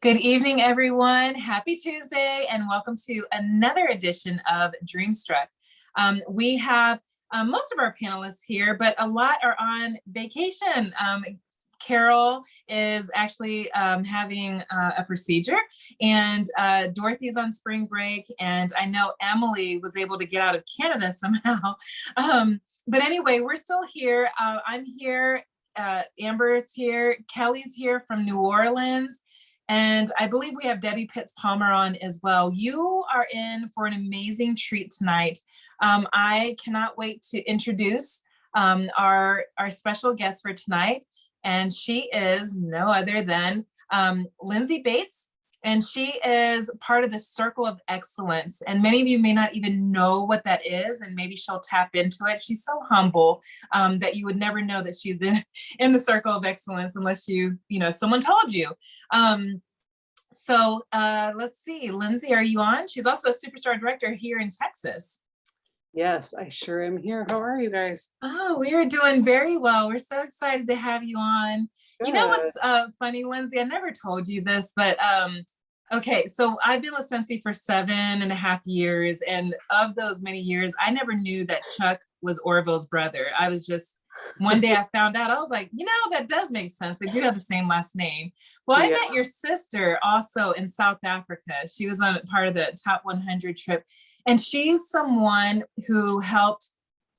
Good evening, everyone. Happy Tuesday, and welcome to another edition of Dreamstruck. We have most of our panelists here, but a lot are on vacation. Carol is actually having a procedure, and Dorothy's on spring break, and I know Emily was able to get out of Canada somehow. But anyway, we're still here. I'm here. Amber's here. Kelly's here from New Orleans. And I believe we have Debbie Pitts-Palmer on as well. You are in for an amazing treat tonight. I cannot wait to introduce our special guest for tonight. And she is no other than Lyndsee Bates. And she is part of the Circle of Excellence. And many of you may not even know what that is, and maybe she'll tap into it. She's so humble that you would never know that she's in the Circle of Excellence unless someone told you. So let's see, Lyndsee, are you on? She's also a superstar director here in Texas. Yes, I sure am here. How are you guys? Oh, we are doing very well. We're so excited to have you on. Good. You know what's funny, Lyndsee? I never told you this, but okay, so I've been with Scentsy for 7.5 years. And of those many years, I never knew that Chuck was Orville's brother. I was just, one day I found out, I was like, that does make sense. They do have the same last name. Well, I met your sister also in South Africa. She was on part of the Top 100 trip. And she's someone who helped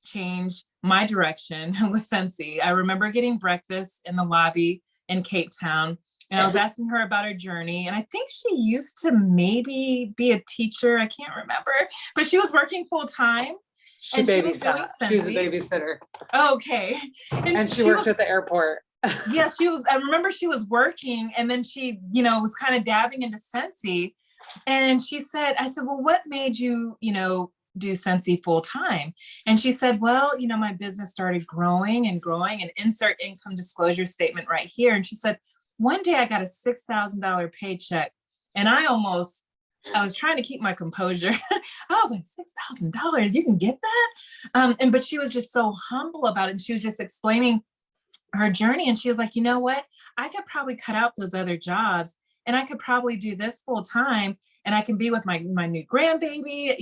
change my direction with Scentsy. I remember getting breakfast in the lobby in Cape Town, and I was asking her about her journey. And I think she used to maybe be a teacher. I can't remember, but she was working full time. She was a babysitter. Okay. And she worked at the airport. Yeah, I remember she was working, and then she, was kind of dabbing into Scentsy. And I said, well, what made you, do Scentsy full time? And she said, well, my business started growing and insert income disclosure statement right here. And she said, one day I got a $6,000 paycheck, and I was trying to keep my composure. I was like, $6,000, you can get that? But she was just so humble about it. And she was just explaining her journey. And she was like, you know what? I could probably cut out those other jobs, and I could probably do this full time, and I can be with my new grandbaby,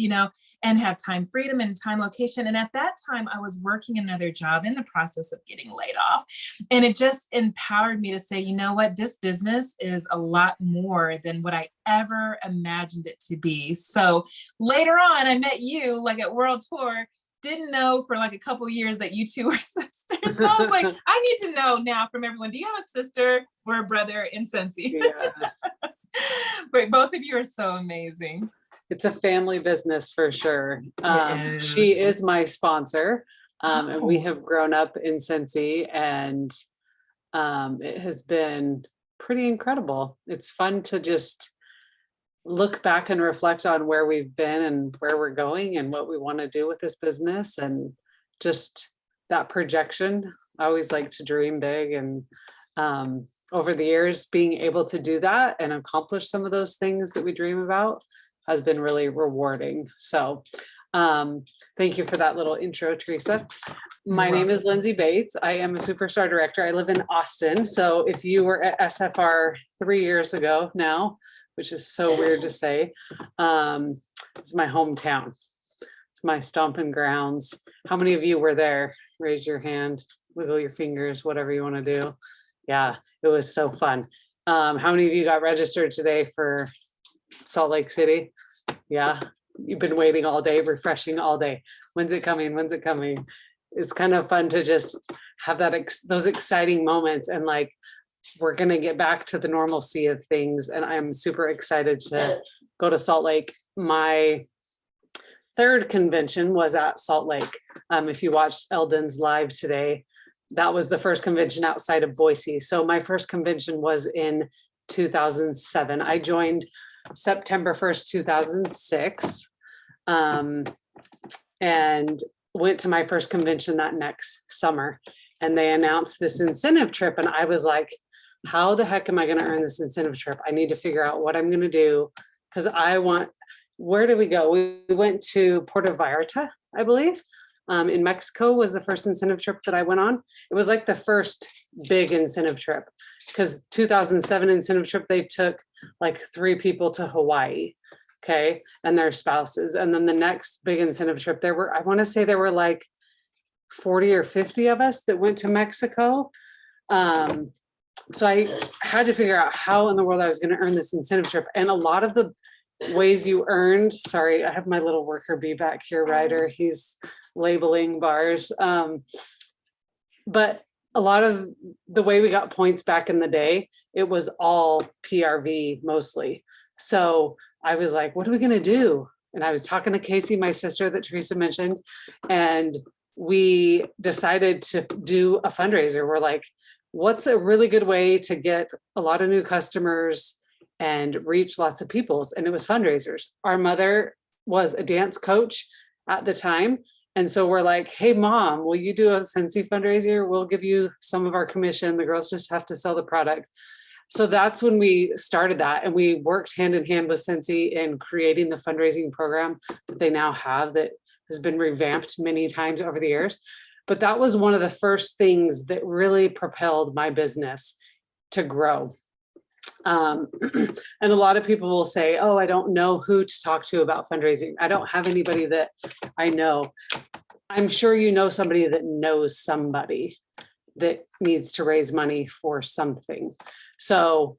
and have time freedom and time location. And at that time, I was working another job in the process of getting laid off. And it just empowered me to say, you know what, this business is a lot more than what I ever imagined it to be. So later on, I met you like at World Tour. Didn't know for like a couple of years that you two were sisters. So I was like, I need to know now from everyone. Do you have a sister or a brother in Scentsy? Yeah. But both of you are so amazing. It's a family business for sure. She is my sponsor, and we have grown up in Scentsy, and it has been pretty incredible. It's fun to just look back and reflect on where we've been and where we're going and what we want to do with this business, and just that projection. I always like to dream big, and over the years, being able to do that and accomplish some of those things that we dream about has been really rewarding. So thank you for that little intro, Teresa. My name is Lyndsee Bates. I am a superstar director. I live in Austin. So if you were at SFR 3 years ago now, which is so weird to say, it's my hometown. It's my stomping grounds. How many of you were there? Raise your hand, wiggle your fingers, whatever you want to do. Yeah, it was so fun. How many of you got registered today for Salt Lake City? Yeah, you've been waiting all day, refreshing all day. When's it coming? When's it coming? It's kind of fun to just have those exciting moments, and like, we're going to get back to the normalcy of things. And I'm super excited to go to Salt Lake. My third convention was at Salt Lake. If you watched Eldon's live today, that was the first convention outside of Boise. So my first convention was in 2007. I joined September 1st, 2006, and went to my first convention that next summer. And they announced this incentive trip. And I was like, how the heck am I going to earn this incentive trip? I need to figure out what I'm going to do, because where did we go? We went to Puerto Vallarta, I believe. In Mexico was the first incentive trip that I went on. It was like the first big incentive trip, because 2007 incentive trip, they took like 3 people to Hawaii. Okay. And their spouses. And then the next big incentive trip, I want to say there were like 40 or 50 of us that went to Mexico. So I had to figure out how in the world I was going to earn this incentive trip. And a lot of the ways you earned, sorry, I have my little worker bee back here, Ryder. He's labeling bars. But a lot of the way we got points back in the day, it was all PRV mostly. So I was like, what are we going to do? And I was talking to Casey, my sister that Teresa mentioned, and we decided to do a fundraiser. We're like, what's a really good way to get a lot of new customers and reach lots of people? And it was fundraisers. Our mother was a dance coach at the time. And so we're like, hey, Mom, will you do a Scentsy fundraiser? We'll give you some of our commission. The girls just have to sell the product. So that's when we started that. And we worked hand in hand with Scentsy in creating the fundraising program that they now have that has been revamped many times over the years. But that was one of the first things that really propelled my business to grow. And a lot of people will say, oh, I don't know who to talk to about fundraising. I don't have anybody that I know. I'm sure you know somebody that knows somebody that needs to raise money for something. So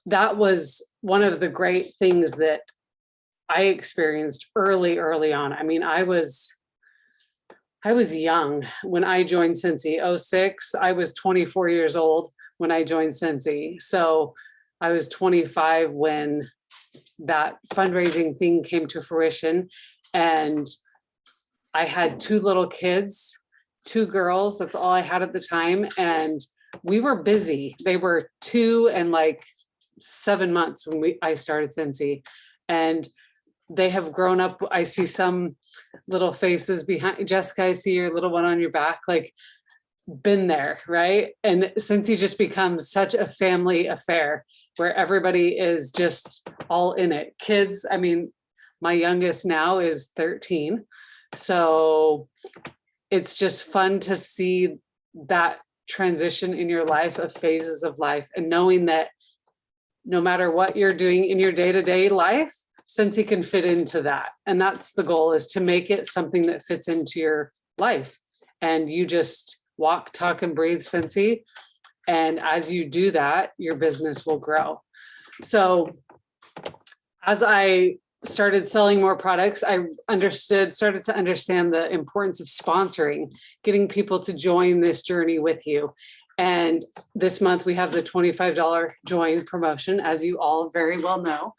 that was one of the great things that I experienced early on. I mean, I was young when I joined Scentsy. 06, I was 24 years old when I joined Scentsy. So I was 25 when that fundraising thing came to fruition. And I had 2 little kids, 2 girls. That's all I had at the time. And we were busy. They were 2 and like 7 months when I started Scentsy. And they have grown up. I see some little faces behind. Jessica, I see your little one on your back, like been there, right? And Scentsy just becomes such a family affair where everybody is just all in it. Kids, I mean, my youngest now is 13. So it's just fun to see that transition in your life of phases of life, and knowing that no matter what you're doing in your day-to-day life, Scentsy can fit into that. And that's the goal, is to make it something that fits into your life. And you just walk, talk, and breathe Scentsy. And as you do that, your business will grow. So as I started selling more products, I started to understand the importance of sponsoring, getting people to join this journey with you. And this month we have the $25 join promotion, as you all very well know.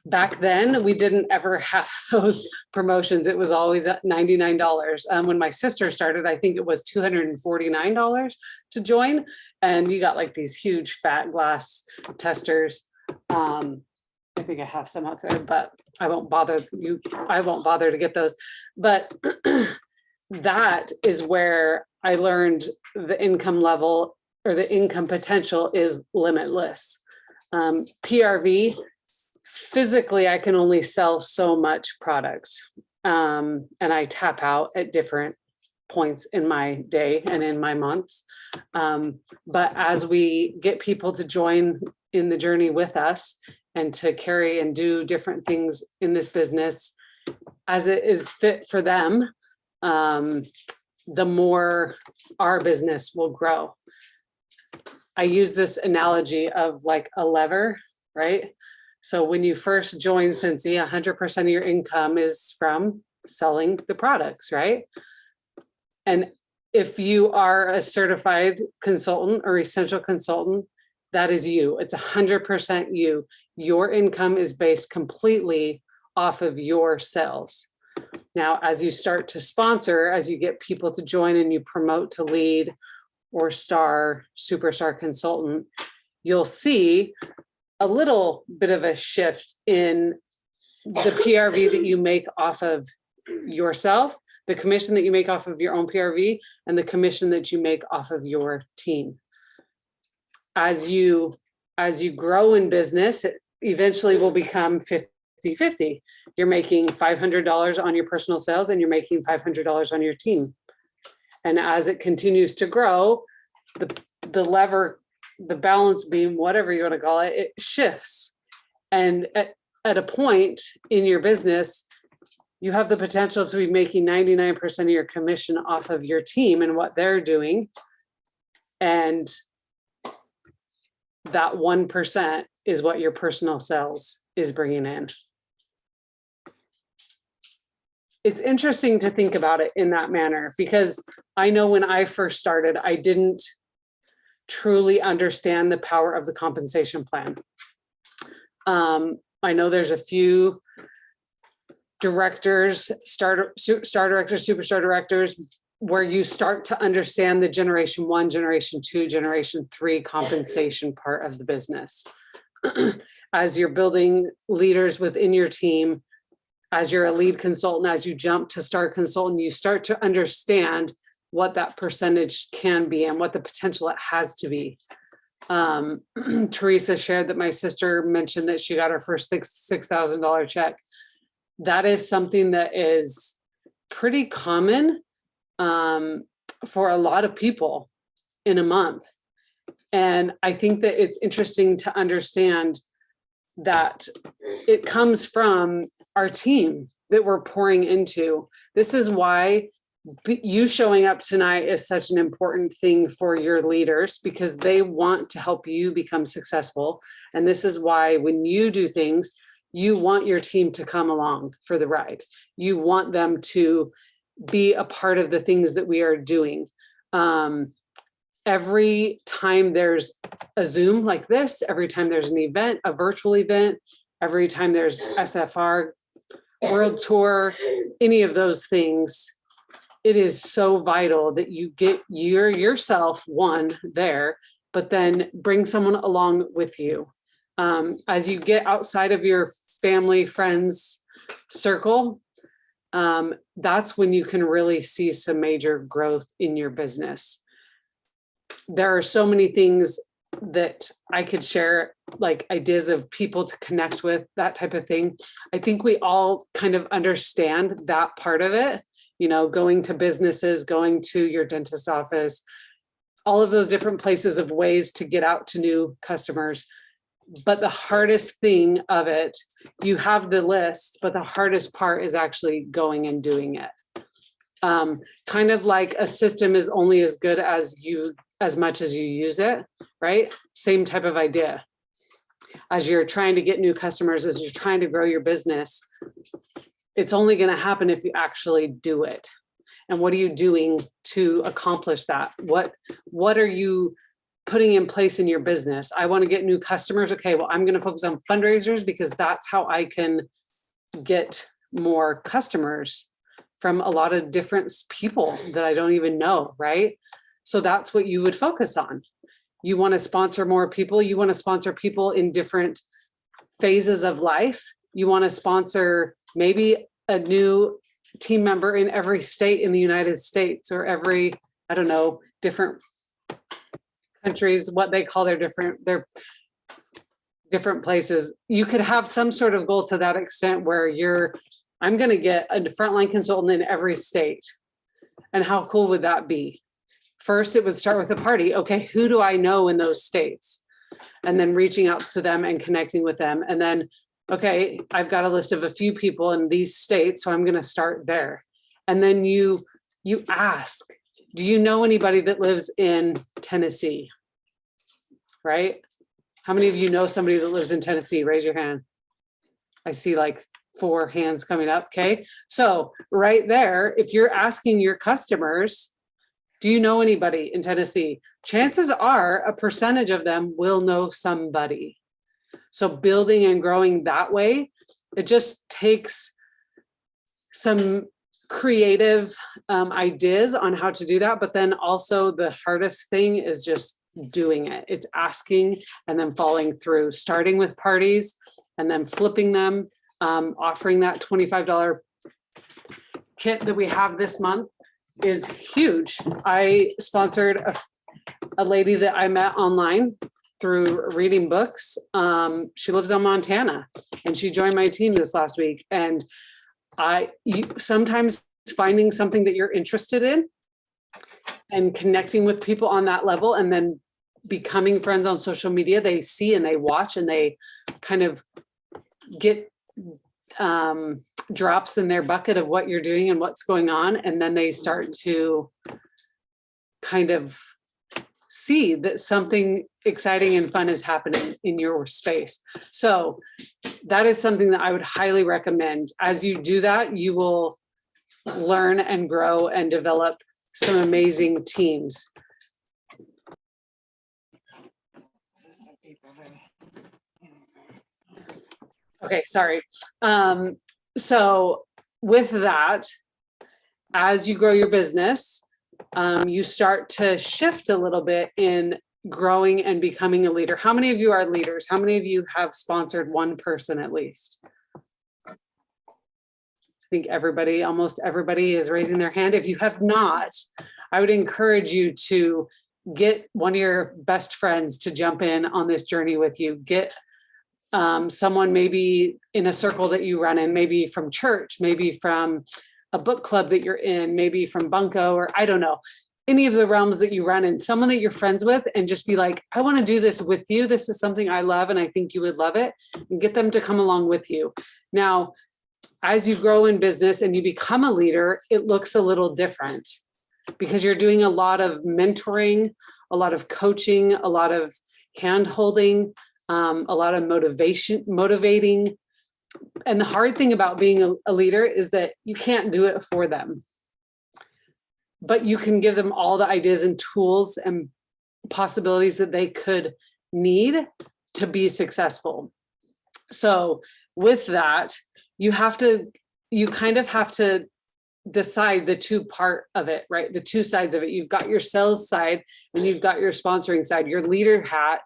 Back then we didn't ever have those promotions. It was always at $99. When my sister started, I think it was $249 to join. And you got like these huge fat glass testers. I think I have some out there, but I won't bother to get those. But that is where I learned the income level, or the income potential, is limitless. PRV, physically, I can only sell so much product. And I tap out at different points in my day and in my months. But as we get people to join in the journey with us and to carry and do different things in this business as it is fit for them, the more our business will grow. I use this analogy of like a lever, right? So when you first join Scentsy, 100% of your income is from selling the products, right? And if you are a certified consultant or essential consultant, that is you. It's 100% you. Your income is based completely off of your sales. Now, as you start to sponsor, as you get people to join and you promote to lead or star, superstar consultant, you'll see a little bit of a shift in the PRV that you make off of yourself, the commission that you make off of your own PRV, and the commission that you make off of your team. As you grow in business, it eventually will become 50-50. You're making $500 on your personal sales and you're making $500 on your team. And as it continues to grow, the lever the balance beam, whatever you want to call it, it shifts. And at a point in your business, you have the potential to be making 99% of your commission off of your team and what they're doing. And that 1% is what your personal sales is bringing in. It's interesting to think about it in that manner, because I know when I first started, I didn't truly understand the power of the compensation plan. I know there's a few directors, star directors, superstar directors, where you start to understand the generation 1, generation 2, generation 3 compensation part of the business. As you're building leaders within your team, as you're a lead consultant, as you jump to star consultant, you start to understand what that percentage can be and what the potential it has to be. Teresa shared that my sister mentioned that she got her first $6,000 check. That is something that is pretty common for a lot of people in a month. And I think that it's interesting to understand that it comes from our team that we're pouring into. This is why you showing up tonight is such an important thing for your leaders, because they want to help you become successful. And this is why when you do things, you want your team to come along for the ride. You want them to be a part of the things that we are doing. Every time there's a Zoom like this, every time there's an event, a virtual event, every time there's SFR, World Tour, any of those things, it is so vital that you get yourself one there, but then bring someone along with you. As you get outside of your family, friends circle, that's when you can really see some major growth in your business. There are so many things that I could share, like ideas of people to connect with, that type of thing. I think we all kind of understand that part of it, you know, going to businesses, going to your dentist office, all of those different places of ways to get out to new customers. But the hardest thing of it, you have the list, but the hardest part is actually going and doing it. Kind of like a system is only as good as much as you use it, right? Same type of idea. As you're trying to get new customers, as you're trying to grow your business, it's only going to happen if you actually do it. And what are you doing to accomplish that? What are you putting in place in your business? I want to get new customers. Okay, well, I'm going to focus on fundraisers because that's how I can get more customers from a lot of different people that I don't even know, right? So that's what you would focus on. You want to sponsor more people. You want to sponsor people in different phases of life. You want to sponsor maybe a new team member in every state in the United States, or every, I don't know, different countries, what they call their different places. You could have some sort of goal to that extent where I'm going to get a frontline consultant in every state. And how cool would that be? First, it would start with a party. Okay, who do I know in those states? And then reaching out to them and connecting with them. And then, okay, I've got a list of a few people in these states, so I'm going to start there. And then you ask, do you know anybody that lives in Tennessee? Right? How many of you know somebody that lives in Tennessee? Raise your hand. I see like 4 hands coming up. Okay. So right there, if you're asking your customers, do you know anybody in Tennessee? Chances are a percentage of them will know somebody. So building and growing that way, it just takes some creative ideas on how to do that. But then also the hardest thing is just doing it. It's asking and then following through, starting with parties and then flipping them, offering that $25 kit that we have this month is huge. I sponsored a lady that I met online through reading books. She lives in Montana and she joined my team this last week. And sometimes finding something that you're interested in and connecting with people on that level and then becoming friends on social media, they see and they watch and they kind of get drops in their bucket of what you're doing and what's going on. And then they start to kind of see that something exciting and fun is happening in your space. So that is something that I would highly recommend. As you do that, you will learn and grow and develop some amazing teams. Okay, sorry. So with that, as you grow your business, you start to shift a little bit in growing and becoming a leader. How many of you are leaders? How many of you have sponsored one person at least? I think everybody, almost everybody is raising their hand. If you have not, I would encourage you to get one of your best friends to jump in on this journey with you. Get someone maybe in a circle that you run in, maybe from church, maybe from a book club that you're in, maybe from Bunko, or I don't know, any of the realms that you run in, someone that you're friends with, and just be like, I want to do this with you. This is something I love, and I think you would love it, and get them to come along with you. Now, as you grow in business and you become a leader, it looks a little different because you're doing a lot of mentoring, a lot of coaching, a lot of hand-holding, a lot of motivating. And the hard thing about being a leader is that you can't do it for them, but you can give them all the ideas and tools and possibilities that they could need to be successful. So with that, you kind of have to decide the two part of it, right? The two sides of it. You've got your sales side and you've got your sponsoring side, your leader hat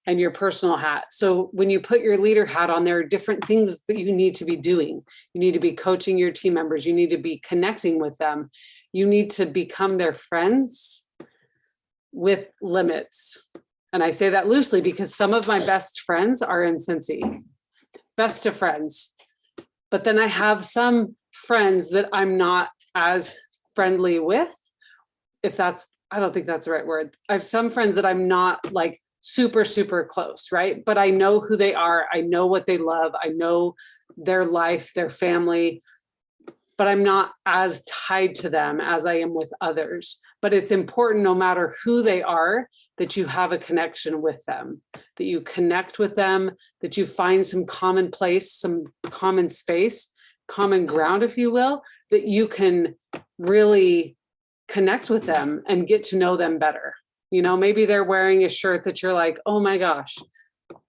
and your personal hat. So when you put your leader hat on, there are different things that you need to be doing. You need to be coaching your team members. You need to be connecting with them. You need to become their friends with limits. And I say that loosely because some of my best friends are in Scentsy, best of friends. But then I have some friends that I'm not as friendly with, I don't think that's the right word. I have some friends that I'm not like super, super close, right? But I know who they are. I know what they love. I know their life, their family, but I'm not as tied to them as I am with others. But it's important, no matter who they are, that you have a connection with them, that you connect with them, that you find some common place, some common space, common ground, if you will, that you can really connect with them and get to know them better. You know, maybe they're wearing a shirt that you're like, oh my gosh,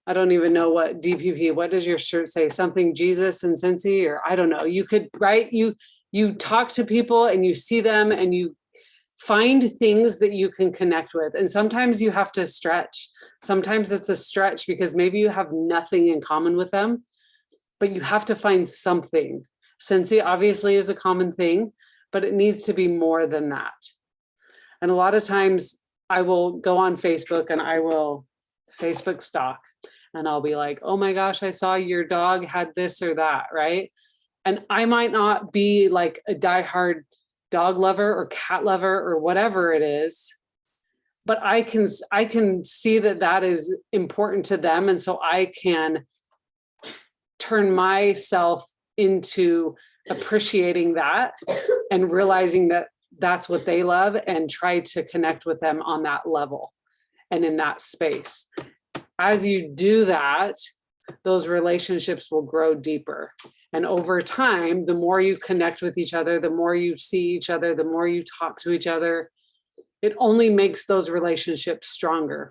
I don't even know what DPP, what does your shirt say? Something Jesus and Scentsy, or I don't know. You could, right? You talk to people and you see them and you find things that you can connect with. And sometimes you have to stretch. Sometimes it's a stretch because maybe you have nothing in common with them, but you have to find something. Scentsy obviously is a common thing, but it needs to be more than that. And a lot of times I will go on Facebook and I will Facebook stalk and I'll be like, oh my gosh, I saw your dog had this or that, right? And I might not be like a diehard dog lover or cat lover or whatever it is, but I can see that that is important to them. And so I can turn myself into appreciating that and realizing that that's what they love and try to connect with them on that level and in that space. As you do that, those relationships will grow deeper. And over time, the more you connect with each other, the more you see each other, the more you talk to each other, it only makes those relationships stronger.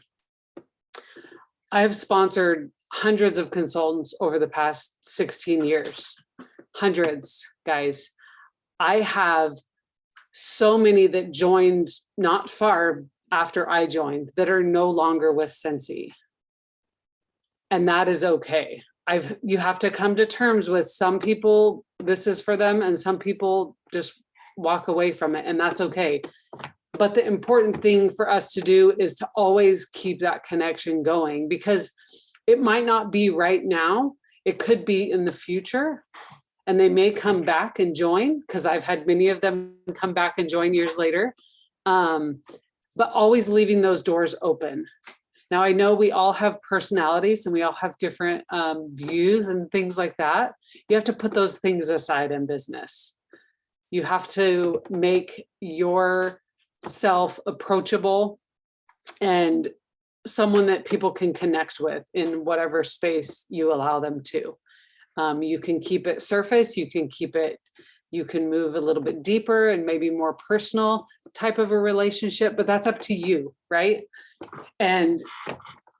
I have sponsored hundreds of consultants over the past 16 years. Hundreds, guys. I have so many that joined not far after I joined that are no longer with Scentsy. And that is okay. You have to come to terms with some people, this is for them, and some people just walk away from it, and that's okay. But the important thing for us to do is to always keep that connection going, because it might not be right now. It could be in the future. And they may come back and join, because I've had many of them come back and join years later. But always leaving those doors open. Now, I know we all have personalities and we all have different views and things like that. You have to put those things aside in business. You have to make yourself approachable and someone that people can connect with in whatever space you allow them to. You can keep it surface, you can move a little bit deeper and maybe more personal type of a relationship, but that's up to you, right? And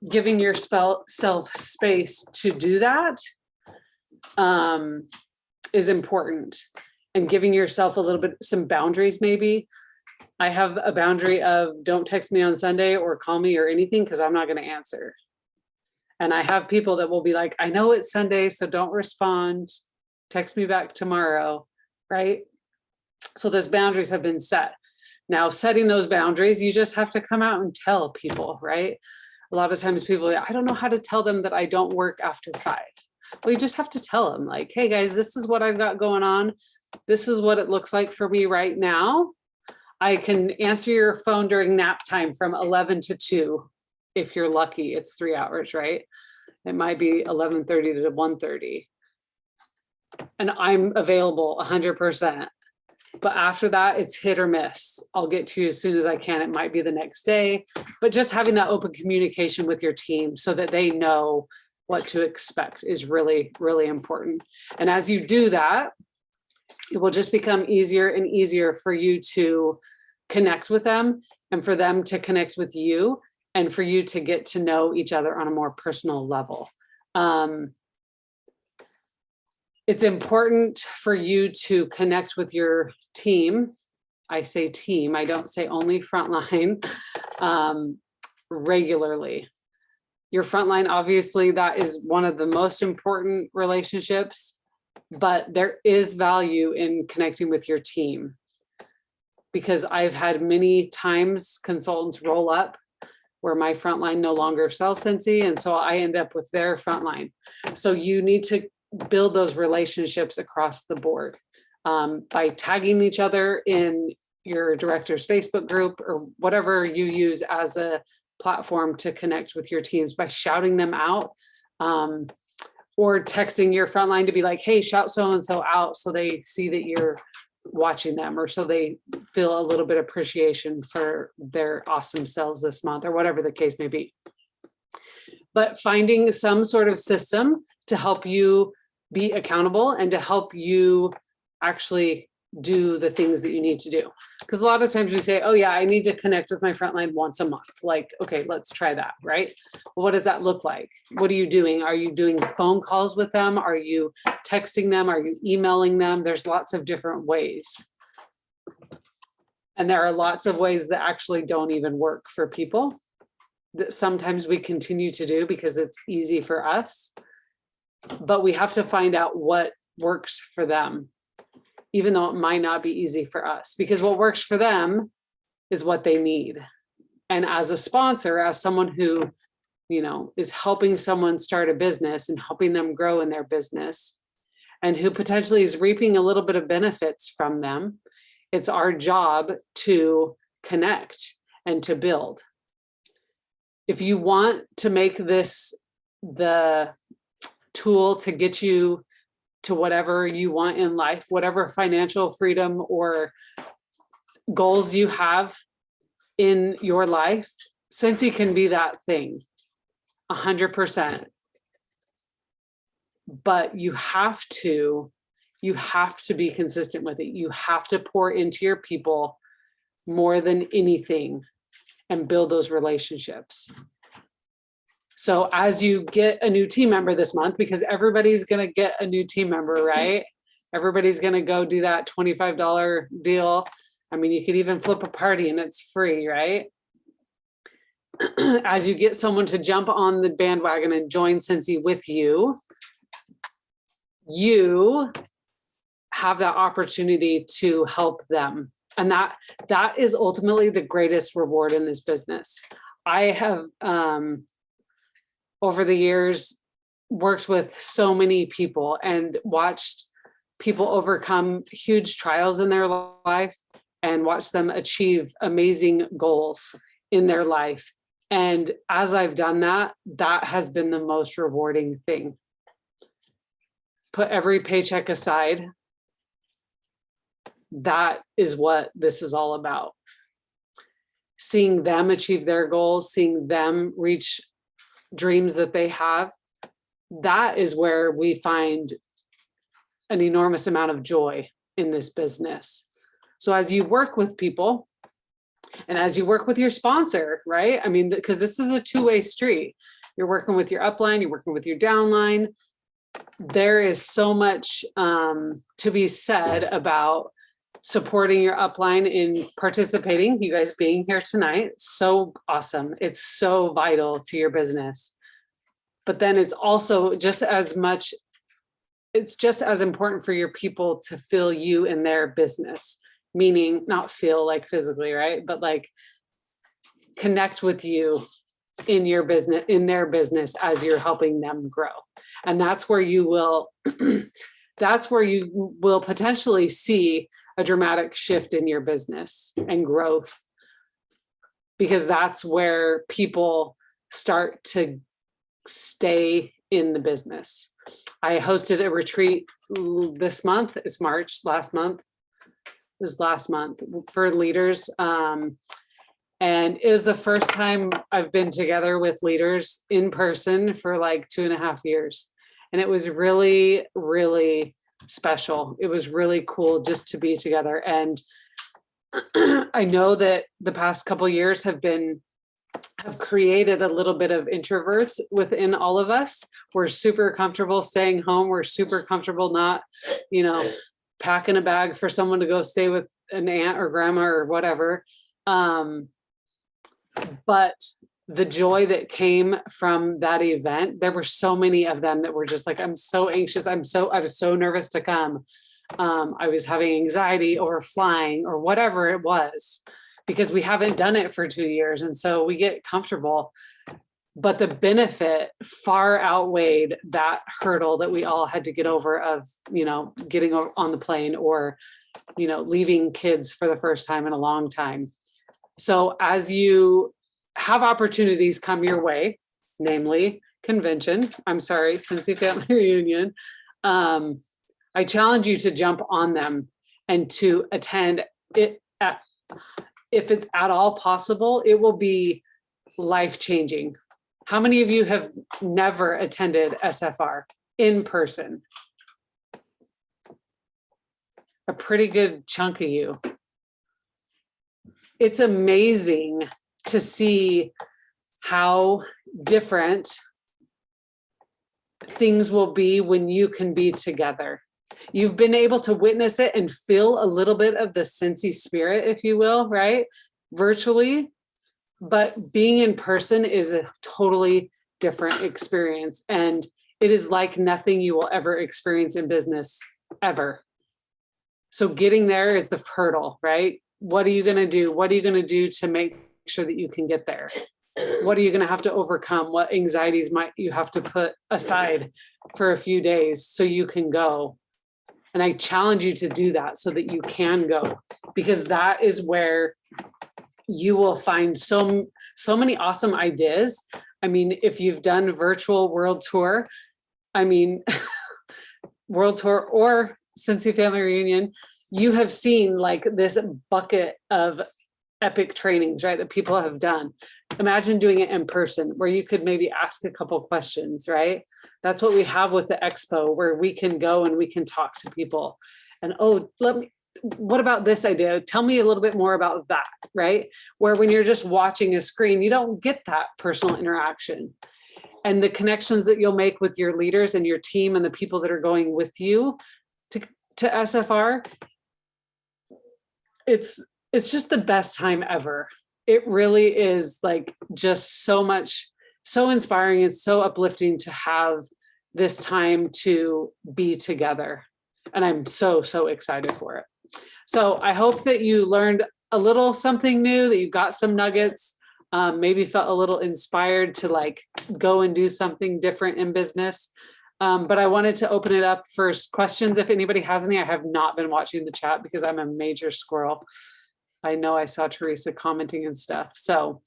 giving yourself space to do that is important. And giving yourself a little bit, some boundaries maybe. I have a boundary of don't text me on Sunday or call me or anything because I'm not going to answer. And I have people that will be like, I know it's Sunday, so don't respond. Text me back tomorrow, right? So those boundaries have been set. Now, setting those boundaries, you just have to come out and tell people, right? A lot of times people are like, I don't know how to tell them that I don't work after 5. Well, you just have to tell them like, hey guys, this is what I've got going on. This is what it looks like for me right now. I can answer your phone during nap time from 11 to 2. If you're lucky, it's 3 hours, right? It might be 11:30 to 1:30. And I'm available 100%. But after that, it's hit or miss. I'll get to you as soon as I can. It might be the next day, but just having that open communication with your team so that they know what to expect is really, really important. And as you do that, it will just become easier and easier for you to connect with them and for them to connect with you and for you to get to know each other on a more personal level. It's important for you to connect with your team. I say team, I don't say only frontline, regularly. Your frontline, obviously, that is one of the most important relationships, but there is value in connecting with your team. Because I've had many times consultants roll up where my frontline no longer sells Scentsy, and so I end up with their frontline. So you need to build those relationships across the board by tagging each other in your director's Facebook group or whatever you use as a platform to connect with your teams, by shouting them out or texting your frontline to be like, hey, shout so-and-so out so they see that you're watching them, or so they feel a little bit of appreciation for their awesome selves this month, or whatever the case may be. But finding some sort of system to help you be accountable and to help you actually do the things that you need to do. Because a lot of times we say, oh yeah, I need to connect with my frontline once a month. Like, okay, let's try that, right? Well, what does that look like? What are you doing? Are you doing phone calls with them? Are you texting them? Are you emailing them? There's lots of different ways. And there are lots of ways that actually don't even work for people that sometimes we continue to do because it's easy for us. But we have to find out what works for them, even though it might not be easy for us, because what works for them is what they need. And as a sponsor, as someone who, is helping someone start a business and helping them grow in their business, and who potentially is reaping a little bit of benefits from them, it's our job to connect and to build. If you want to make this the tool to get you to whatever you want in life, whatever financial freedom or goals you have in your life, Scentsy can be that thing, 100%. But you have to be consistent with it. You have to pour into your people more than anything and build those relationships. So as you get a new team member this month, because everybody's going to get a new team member, right? Everybody's going to go do that $25 deal. I mean, you could even flip a party and it's free, right? As you get someone to jump on the bandwagon and join Scentsy with you, you have that opportunity to help them. And that is ultimately the greatest reward in this business. I have, over the years, worked with so many people and watched people overcome huge trials in their life and watch them achieve amazing goals in their life. And as I've done that, that has been the most rewarding thing. Put every paycheck aside. That is what this is all about. Seeing them achieve their goals, seeing them reach dreams that they have. That is where we find an enormous amount of joy in this business. So as you work with people and as you work with your sponsor, right? I mean, because this is a two-way street. You're working with your upline, you're working with your downline. There is so much to be said about supporting your upline in participating. You guys being here tonight, so awesome. It's so vital to your business. But then it's also just as much, it's just as important for your people to feel you in their business, meaning not feel like physically, right? But like connect with you in your business, in their business as you're helping them grow. And that's where you will, that's where you will potentially see a dramatic shift in your business and growth, because that's where people start to stay in the business. I hosted a retreat this month. It's March, last month. It was last month for leaders. And it was the first time I've been together with leaders in person for like 2.5 years. And it was really, really special. It was really cool just to be together. And I know that the past couple of years have created a little bit of introverts within all of us. We're super comfortable staying home. We're super comfortable not, packing a bag for someone to go stay with an aunt or grandma or whatever. But the joy that came from that event, there were so many of them that were just like, I'm so anxious. I was so nervous to come. I was having anxiety or flying or whatever it was, because we haven't done it for 2 years. And so we get comfortable, but the benefit far outweighed that hurdle that we all had to get over of, getting on the plane or, leaving kids for the first time in a long time. So as you have opportunities come your way, namely Scentsy Family Reunion, I challenge you to jump on them and to attend it. If it's at all possible, it will be life-changing. How many of you have never attended SFR in person? A pretty good chunk of you. It's amazing to see how different things will be when you can be together. You've been able to witness it and feel a little bit of the Scentsy spirit, if you will, right? Virtually, but being in person is a totally different experience. And it is like nothing you will ever experience in business ever. So getting there is the hurdle, right? What are you going to do? What are you going to do to make sure that you can get there? What are you going to have to overcome? What anxieties might you have to put aside for a few days so you can go? And I challenge you to do that so that you can go, because that is where you will find so many awesome ideas. I mean, if you've done virtual world tour, world tour or Scentsy Family Reunion, you have seen like this bucket of epic trainings, right, that people have done. Imagine doing it in person where you could maybe ask a couple questions, right? That's what we have with the expo, where we can go and we can talk to people and, what about this idea? Tell me a little bit more about that, right? Where when you're just watching a screen, you don't get that personal interaction. And the connections that you'll make with your leaders and your team and the people that are going with you to SFR, it's just the best time ever. It really is like just so inspiring and so uplifting to have this time to be together. And I'm so excited for it. So I hope that you learned a little something new, that you got some nuggets, maybe felt a little inspired to like go and do something different in business. But I wanted to open it up for questions. If anybody has any. I have not been watching the chat because I'm a major squirrel. I know I saw Teresa commenting and stuff. So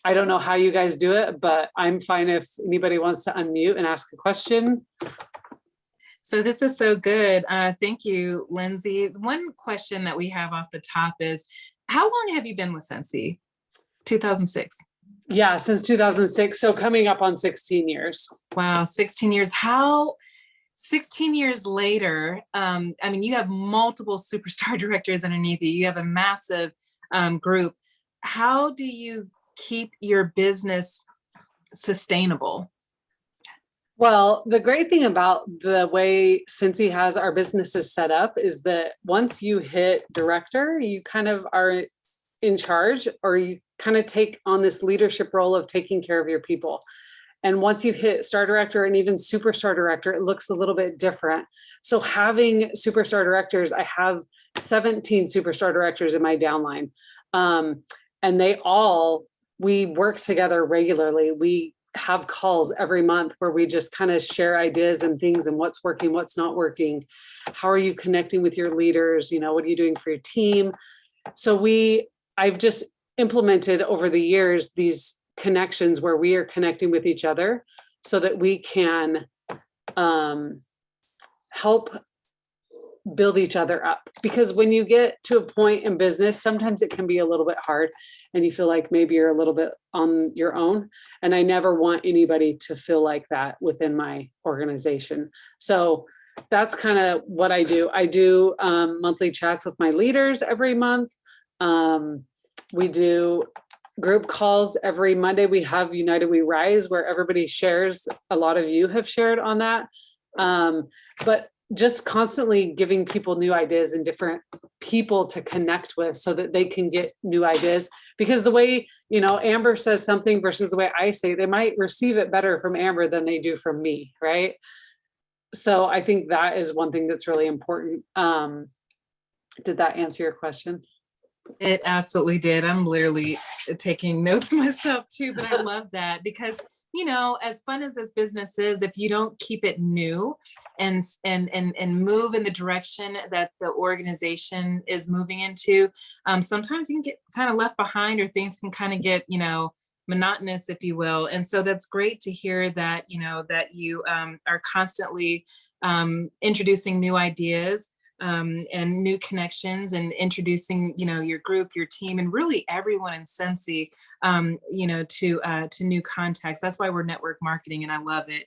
I don't know how you guys do it, but I'm fine if anybody wants to unmute and ask a question. So this is so good. Thank you, Lyndsee. One question that we have off the top is, how long have you been with Scentsy? 2006. Yeah, since 2006. So coming up on 16 years. Wow, 16 years. How 16 years later, I mean, you have multiple superstar directors underneath you. You have a massive group. How do you keep your business sustainable? Well, the great thing about the way Scentsy has our businesses set up is that once you hit director, you kind of are in charge, or you kind of take on this leadership role of taking care of your people. And once you hit star director and even superstar director, it looks a little bit different. So having superstar directors, I have 17 superstar directors in my downline. And we work together regularly. We have calls every month where we just kind of share ideas and things and what's working, what's not working. How are you connecting with your leaders? What are you doing for your team? So I've just implemented over the years these connections where we are connecting with each other so that we can help build each other up. Because when you get to a point in business, sometimes it can be a little bit hard and you feel like maybe you're a little bit on your own. And I never want anybody to feel like that within my organization. So that's kind of what I do. I do monthly chats with my leaders every month. We do group calls every Monday. We have United We Rise, where everybody shares. A lot of you have shared on that. But just constantly giving people new ideas and different people to connect with so that they can get new ideas. Because the way, Amber says something versus the way I say, they might receive it better from Amber than they do from me, right? So I think that is one thing that's really important. Did that answer your question? It absolutely did. I'm literally taking notes myself too, but I love that because, as fun as this business is, if you don't keep it new and move in the direction that the organization is moving into, sometimes you can get kind of left behind, or things can kind of get, monotonous, if you will. And so that's great to hear that, that you are constantly introducing new ideas and new connections, and introducing, your group, your team, and really everyone in Scentsy, to new contacts. That's why we're network marketing, and I love it.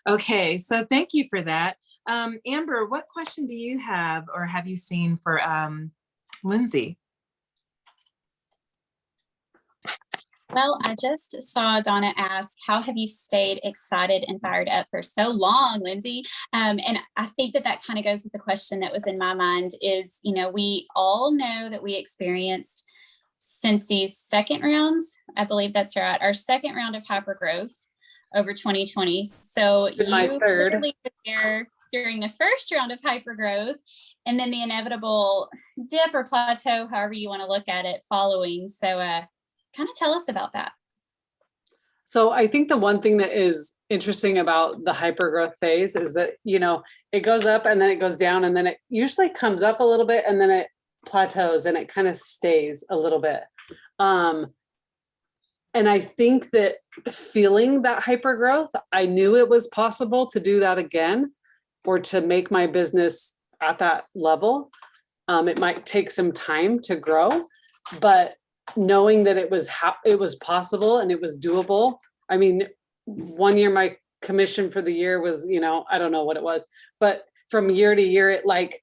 Okay, so thank you for that. Amber, what question do you have, or have you seen for Lyndsee? Well, I just saw Donna ask, how have you stayed excited and fired up for so long, Lyndsee? And I think that kind of goes with the question that was in my mind is, we all know that we experienced Scentsy's second rounds. I believe that's right. Our second round of hypergrowth over 2020. So you clearly were there during the first round of hypergrowth, and then the inevitable dip or plateau, however you want to look at it, following. So, kind of tell us about that. So I think the one thing that is interesting about the hypergrowth phase is that, it goes up and then it goes down, and then it usually comes up a little bit and then it plateaus and it kind of stays a little bit. And I think that feeling that hypergrowth, I knew it was possible to do that again, or to make my business at that level. It might take some time to grow, but knowing that it was possible and it was doable. I mean, one year my commission for the year was, I don't know what it was, but from year to year, it like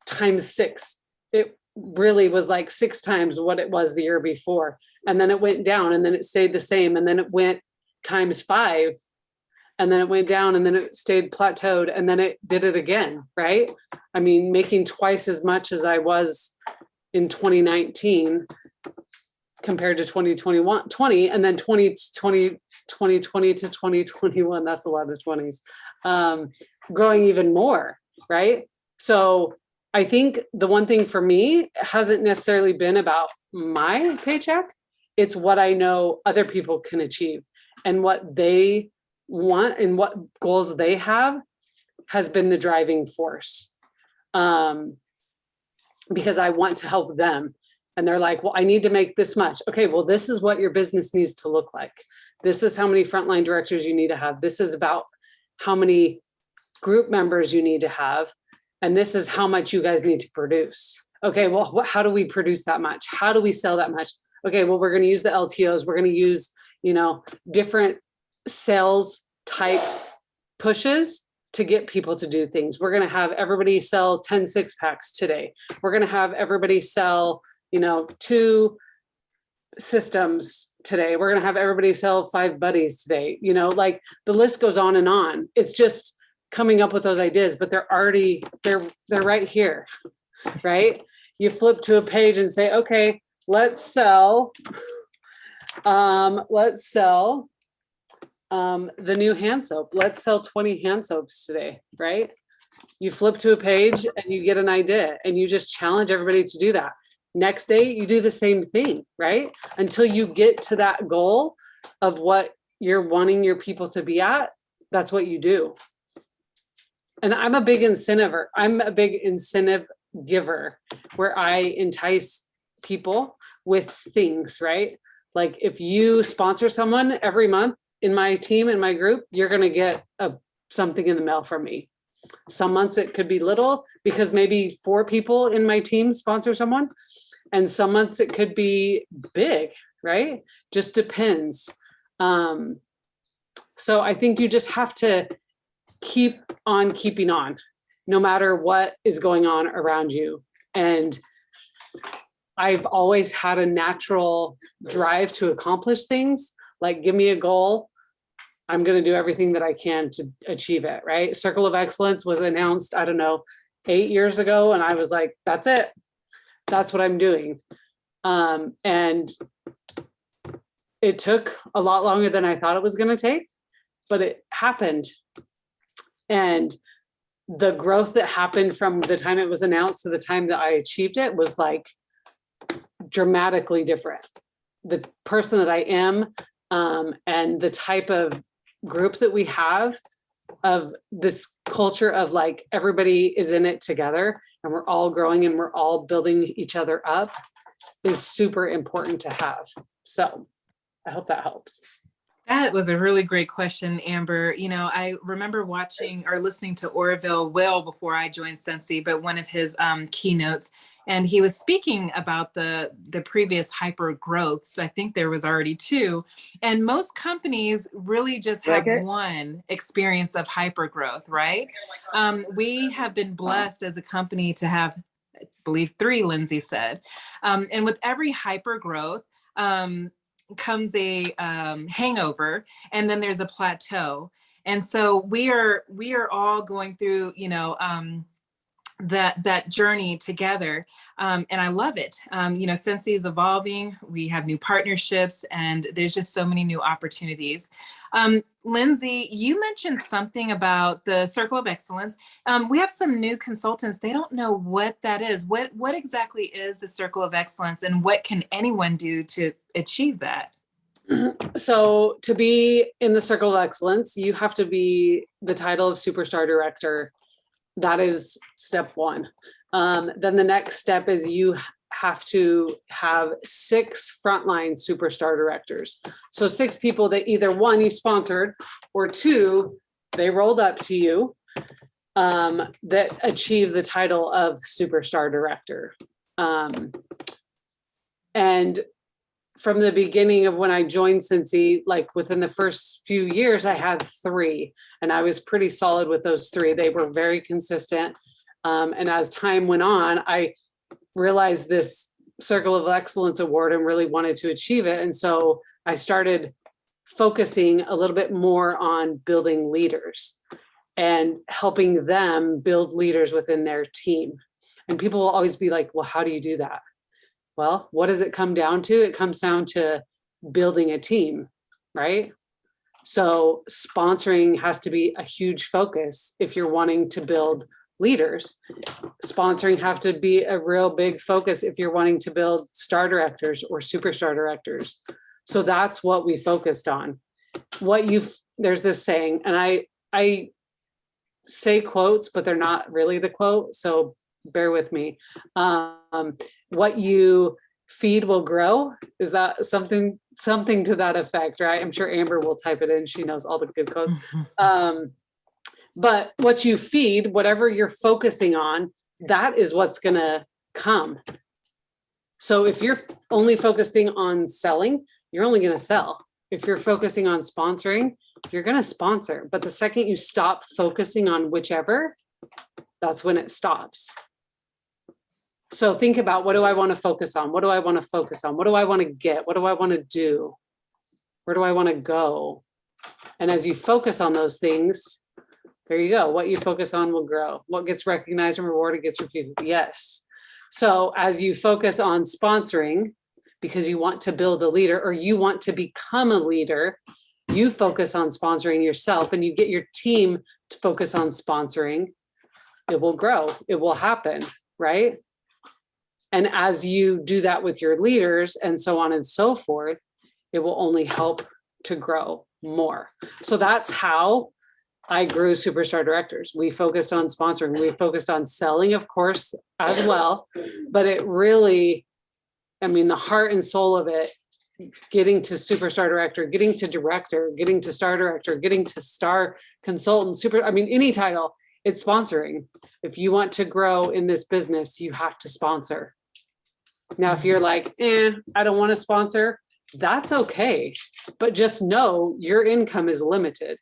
times 6. It really was like 6 times what it was the year before. And then it went down, and then it stayed the same. And then it went times 5, and then it went down, and then it stayed plateaued, and then it did it again, right? I mean, making twice as much as I was in 2019 compared to 2020, and then 2020 to 2021, that's a lot of 20s, growing even more, right? So I think the one thing for me hasn't necessarily been about my paycheck. It's what I know other people can achieve, and what they want and what goals they have has been the driving force. Because I want to help them. and they're like, well, I need to make this much. Okay, well, this is what your business needs to look like. This is how many frontline directors you need to have. This is about how many group members you need to have. And this is how much you guys need to produce. Okay, well, how do we produce that much? How do we sell that much? Okay, well, we're going to use the LTOs. We're going to use, different sales type pushes to get people to do things. We're going to have everybody sell 10 6-packs today. We're going to have everybody sell, 2 systems today. We're going to have everybody sell 5 buddies today. Like the list goes on and on. It's just coming up with those ideas, but they're right here, right? You flip to a page and say, okay, let's sell the new hand soap. Let's sell 20 hand soaps today, right? You flip to a page and you get an idea and you just challenge everybody to do that. Next day, you do the same thing, right? Until you get to that goal of what you're wanting your people to be at, that's what you do. And I'm a big incentiver. I'm a big incentive giver where I entice people with things, right? Like if you sponsor someone every month in my team, in my group, you're going to get something in the mail from me. Some months it could be little because maybe 4 people in my team sponsor someone. And some months it could be big, right? Just depends. So I think you just have to keep on keeping on, no matter what is going on around you. And I've always had a natural drive to accomplish things. Like, give me a goal, I'm going to do everything that I can to achieve it, right? Circle of Excellence was announced, 8 years ago. And I was like, that's it. That's what I'm doing. And it took a lot longer than I thought it was going to take, but it happened. And the growth that happened from the time it was announced to the time that I achieved it was like dramatically different. The person that I am, and the type of group that we have, of this culture of like everybody is in it together and we're all growing and we're all building each other up, is super important to have. So I hope that helps. That was a really great question, Amber. I remember watching or listening to Orville well before I joined Scentsy, but one of his keynotes, and he was speaking about the previous hyper growths. I think there was already 2, and most companies really just have one experience of hyper growth, right? We have been blessed as a company to have, I believe, 3, Lyndsee said, and with every hyper growth, comes a hangover, and then there's a plateau. And so we are all going through, that journey together. And I love it. Scentsy is evolving. We have new partnerships, and there's just so many new opportunities. Lyndsee, you mentioned something about the Circle of Excellence. We have some new consultants. They don't know what that is. What exactly is the Circle of Excellence, and what can anyone do to achieve that? So to be in the Circle of Excellence, you have to be the title of Superstar Director. That is step 1. Then the next step is you have to have 6 frontline superstar directors. So 6 people that either 1, you sponsored, or 2, they rolled up to you, that achieve the title of superstar director. And from the beginning of when I joined Scentsy, like within the first few years, I had 3, and I was pretty solid with those 3. They were very consistent. And as time went on, I realized this Circle of Excellence award and really wanted to achieve it. And so I started focusing a little bit more on building leaders and helping them build leaders within their team. And people will always be like, well, how do you do that? Well, what does it come down to? It comes down to building a team, right? So sponsoring has to be a huge focus if you're wanting to build leaders. Sponsoring have to be a real big focus if you're wanting to build star directors or superstar directors. So that's what we focused on. There's this saying, and I say quotes, but they're not really the quote. So bear with me. What you feed will grow. Is that something to that effect, right? I'm sure Amber will type it in. She knows all the good code. But what you feed, whatever you're focusing on, that is what's gonna come. So if you're only focusing on selling, you're only gonna sell. If you're focusing on sponsoring, you're gonna sponsor. But the second you stop focusing on whichever, that's when it stops. So think about, what do I want to focus on? What do I want to focus on? What do I want to get? What do I want to do? Where do I want to go? And as you focus on those things, there you go. What you focus on will grow. What gets recognized and rewarded gets repeated. Yes. So as you focus on sponsoring, because you want to build a leader or you want to become a leader, you focus on sponsoring yourself and you get your team to focus on sponsoring, it will grow. It will happen, right? And as you do that with your leaders and so on and so forth, it will only help to grow more. So that's how I grew Superstar Directors. We focused on sponsoring. We focused on selling, of course, as well. But it really, I mean, the heart and soul of it, getting to Superstar Director, getting to Director, getting to Star Director, getting to Star Consultant, any title, it's sponsoring. If you want to grow in this business, you have to sponsor. Now, if you're like, I don't want to sponsor, that's okay. But just know your income is limited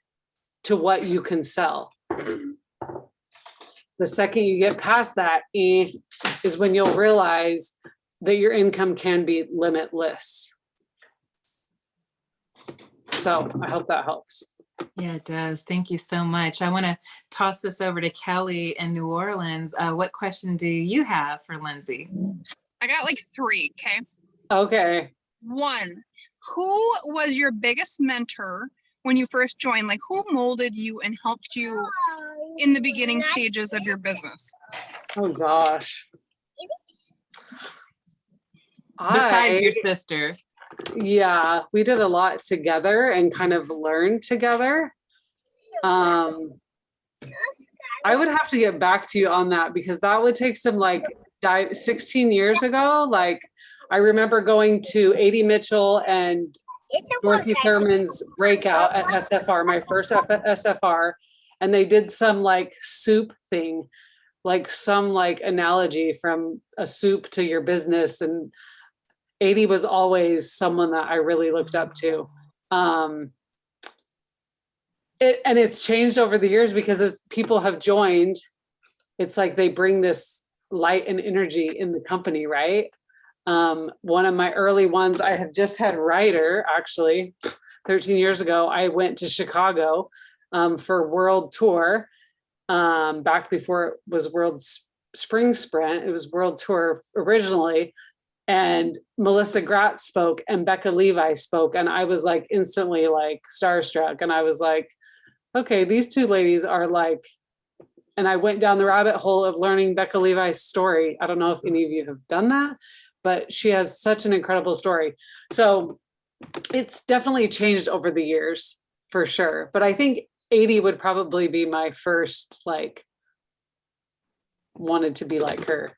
to what you can sell. The second you get past that is when you'll realize that your income can be limitless. So I hope that helps. Yeah, it does. Thank you so much. I want to toss this over to Kelly in New Orleans. What question do you have for Lyndsee? I got like 3, okay? Okay. 1, who was your biggest mentor when you first joined? Like, who molded you and helped you in the beginning stages of your business? Oh gosh. Besides your sister. Yeah, we did a lot together and kind of learned together. I would have to get back to you on that because that would take some 16 years ago. Like, I remember going to A.D. Mitchell and Dorothy Thurman's breakout at SFR, my first SFR, and they did some soup thing, some analogy from a soup to your business. And A.D. was always someone that I really looked up to. And it's changed over the years because as people have joined, it's like they bring this light and energy in the company, right? One of my early ones, I had just had Ryder, actually, 13 years ago. I went to Chicago for World Tour, back before it was World Spring Sprint. It was World Tour originally. And Melissa Gratz spoke and Becca Levi spoke. And I was instantly starstruck. And I was like, okay, these two ladies are and I went down the rabbit hole of learning Becca Levi's story. I don't know if any of you have done that, but she has such an incredible story. So it's definitely changed over the years for sure. But I think 80 would probably be my first, wanted to be like her.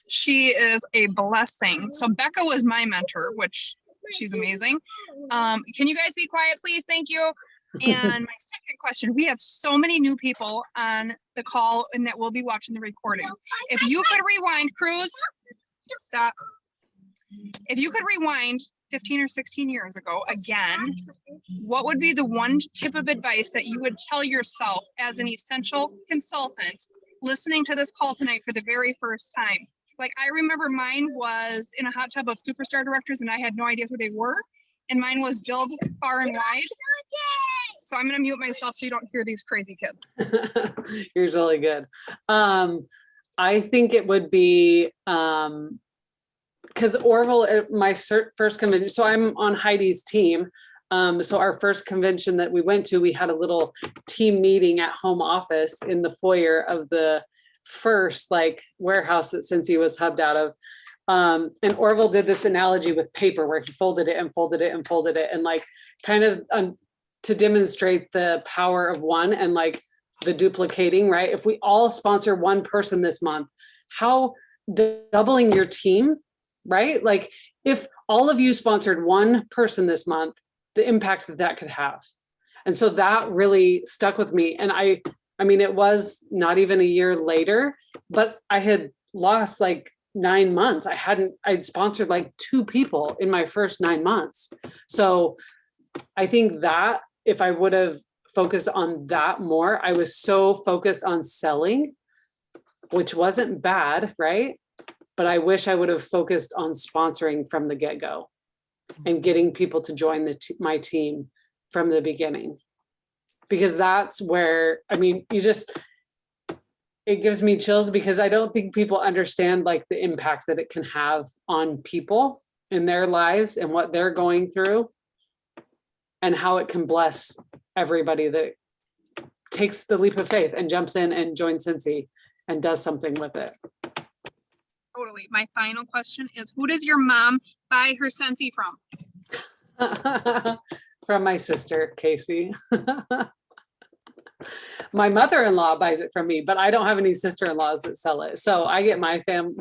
She is a blessing. So Becca was my mentor, which she's amazing. Can you guys be quiet, please? Thank you. And my second question, we have so many new people on the call and that will be watching the recording. If you could rewind, Cruz, stop. If you could rewind 15 or 16 years ago again, what would be the one tip of advice that you would tell yourself as an essential consultant listening to this call tonight for the very first time? I remember mine was in a hot tub of Superstar Directors and I had no idea who they were. And mine was build far and wide. So I'm going to mute myself so you don't hear these crazy kids. You're really good. I think it would be, because Orville, my first convention, so I'm on Heidi's team. So our first convention that we went to, we had a little team meeting at home office in the foyer of the first warehouse that Scentsy was hubbed out of. And Orville did this analogy with paper where he folded it and folded it and folded it and kind of to demonstrate the power of one and the duplicating, right? If we all sponsor one person this month, how doubling your team right? Like if all of you sponsored one person this month, the impact that that could have. And so that really stuck with me. And I mean, it was not even a year later, but I had lost like 9 months. I'd sponsored like 2 people in my first 9 months. So I think that if I would have focused on that more, I was so focused on selling, which wasn't bad, right? But I wish I would have focused on sponsoring from the get-go and getting people to join my team from the beginning. Because that's where, I mean, it gives me chills because I don't think people understand like the impact that it can have on people in their lives and what they're going through and how it can bless everybody that takes the leap of faith and jumps in and joins Scentsy and does something with it. Totally. My final question is, who does your mom buy her Scentsy from? From my sister, Casey. My mother-in-law buys it from me, but I don't have any sister-in-laws that sell it. So I get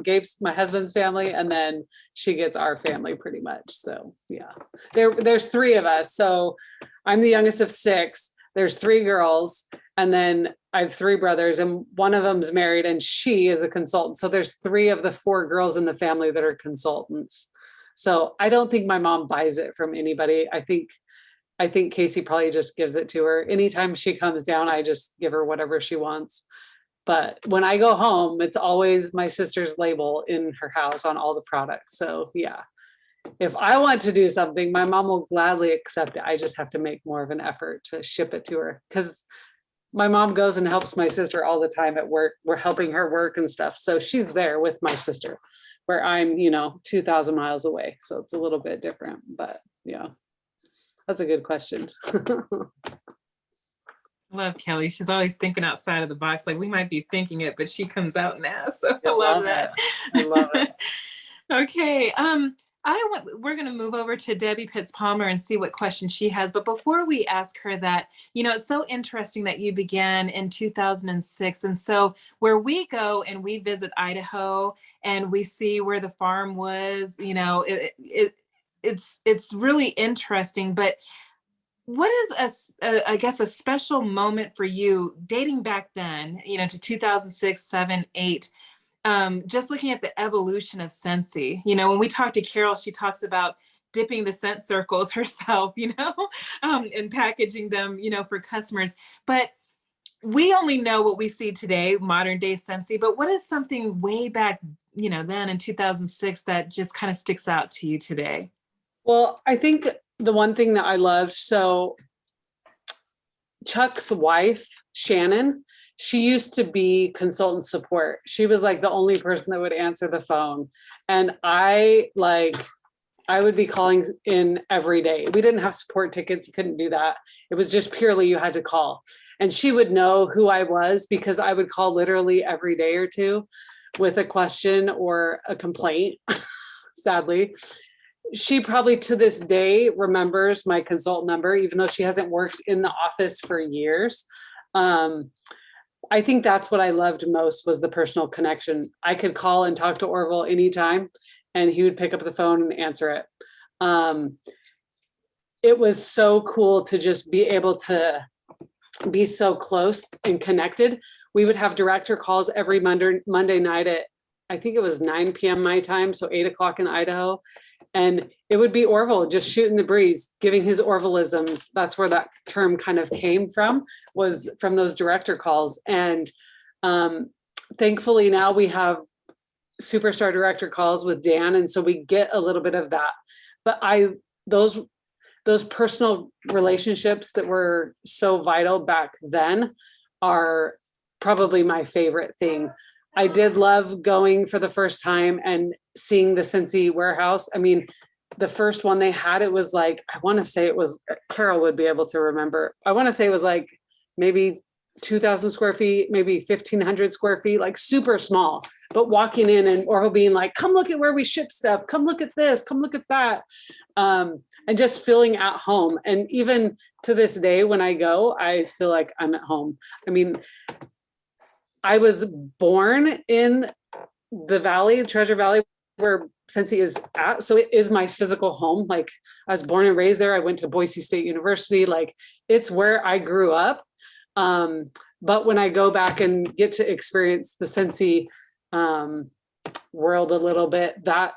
Gabe's, my husband's family, and then she gets our family pretty much. So yeah, there's 3 of us. So I'm the youngest of 6. There's 3 girls, and then I have 3 brothers, and one of them's married, and she is a consultant. So there's 3 of the 4 girls in the family that are consultants. So I don't think my mom buys it from anybody. I think Casey probably just gives it to her. Anytime she comes down, I just give her whatever she wants. But when I go home, it's always my sister's label in her house on all the products. So yeah, if I want to do something, my mom will gladly accept it. I just have to make more of an effort to ship it to her because my mom goes and helps my sister all the time at work. We're helping her work and stuff. So she's there with my sister where I'm, 2,000 miles away. So it's a little bit different, but yeah. That's a good question. Love Kelly. She's always thinking outside of the box. Like we might be thinking it, but she comes out and asks. So I love that. I love it. Okay. We're going to move over to Debbie Pitts Palmer and see what question she has. But before we ask her that, it's so interesting that you began in 2006. And so where we go and we visit Idaho and we see where the farm was, it's really interesting. But what is I guess a special moment for you dating back then, to 2006, 7, 8, just looking at the evolution of Scentsy. When we talk to Carol, she talks about dipping the scent circles herself, and packaging them, for customers. But we only know what we see today, modern day Scentsy, but what is something way back, then in 2006 that just kind of sticks out to you today? Well, I think the one thing that I loved, so Chuck's wife, Shannon, she used to be consultant support. She was like the only person that would answer the phone. And I would be calling in every day. We didn't have support tickets. You couldn't do that. It was just purely you had to call. And she would know who I was because I would call literally every day or 2 with a question or a complaint, sadly. She probably to this day remembers my consultant number, even though she hasn't worked in the office for years. I think that's what I loved most was the personal connection. I could call and talk to Orville anytime and he would pick up the phone and answer it. It was so cool to just be able to be so close and connected. We would have director calls every Monday night at, I think it was 9 p.m. my time, so 8 o'clock in Idaho. And it would be Orville just shooting the breeze, giving his Orvilleisms. That's where that term kind of came from, was from those director calls. And thankfully now we have superstar director calls with Dan. And so we get a little bit of that. But those personal relationships that were so vital back then are probably my favorite thing. I did love going for the first time and seeing the Scentsy warehouse. I mean, the first one they had, it was like, I want to say it was, Carol would be able to remember. I want to say it was like maybe 2,000 square feet, maybe 1,500 square feet, like super small, but walking in and Orville being like, come look at where we ship stuff. Come look at this, come look at that. And just feeling at home. And even to this day, when I go, I feel like I'm at home. I mean, I was born in the valley, Treasure Valley, where Scentsy is at. So it is my physical home. Like I was born and raised there. I went to Boise State University. Like it's where I grew up. But when I go back and get to experience the Scentsy world a little bit, that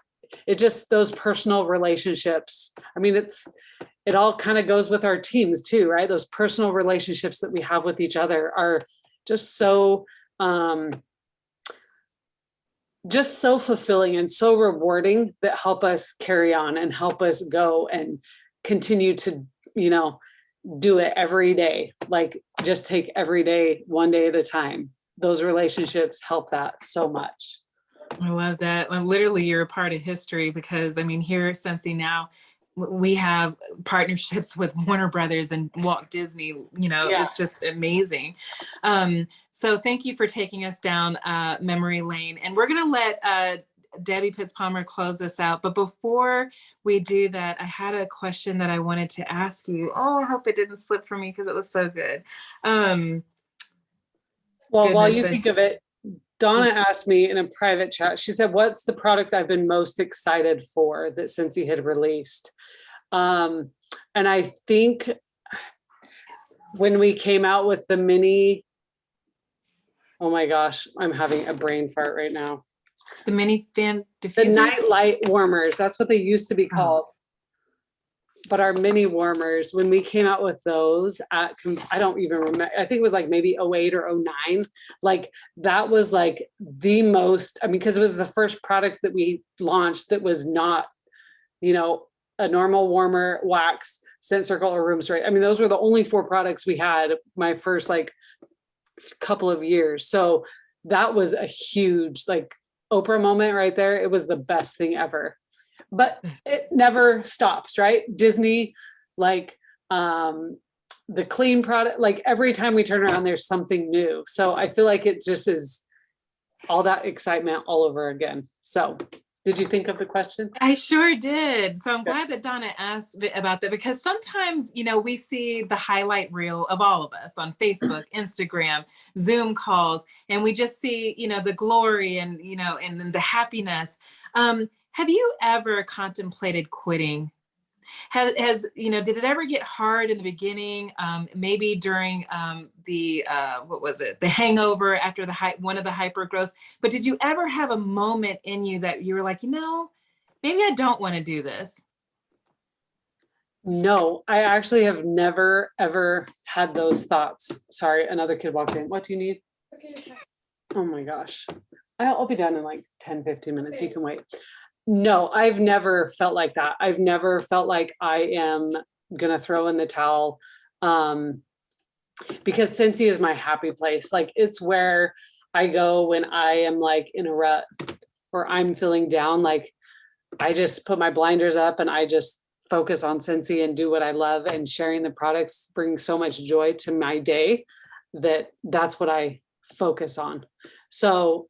it just, those personal relationships. I mean, it all kind of goes with our teams too, right? Those personal relationships that we have with each other are just so fulfilling and so rewarding, that help us carry on and help us go and continue to, do it every day. Like just take every day, one day at a time. Those relationships help that so much. I love that. And literally you're a part of history, because I mean, here at Scentsy now, we have partnerships with Warner Brothers and Walt Disney, It's just amazing. So thank you for taking us down memory lane. And we're going to let Debbie Pitts-Palmer close us out. But before we do that, I had a question that I wanted to ask you. Oh, I hope it didn't slip from me, because it was so good. Well, while you think of it, Donna asked me in a private chat, she said, what's the product I've been most excited for that Scentsy had released? And I think when we came out with the mini, oh my gosh, I'm having a brain fart right now. The mini fan diffuser? The night light warmers, that's what they used to be called. But our mini warmers, when we came out with those I don't even remember, I think it was like maybe 08 or 09. Like that was like the most, because it was the first product that we launched that was not, a normal warmer, wax, scent circle, or room spray. Those were the only 4 products we had my first like couple of years. So that was a huge like Oprah moment right there. It was the best thing ever. But it never stops, right? Disney, like the clean product, like every time we turn around, there's something new. So I feel like it just is all that excitement all over again. So did you think of the question? I sure did. So I'm glad that Donna asked about that, because sometimes, we see the highlight reel of all of us on Facebook, Instagram, Zoom calls, and we just see, the glory and, and the happiness. Have you ever contemplated quitting? Has did it ever get hard in the beginning? Maybe during the hangover after one of the hyper growths. But did you ever have a moment in you that you were like, maybe I don't want to do this? No, I actually have never, ever had those thoughts. Sorry, another kid walked in. What do you need? Okay. Oh my gosh. I'll be done in like 10, 15 minutes. You can wait. No, I've never felt like that. I've never felt like I am going to throw in the towel, because Scentsy is my happy place. Like it's where I go when I am like in a rut or I'm feeling down. Like I just put my blinders up and I just focus on Scentsy and do what I love, and sharing the products brings so much joy to my day that's what I focus on. So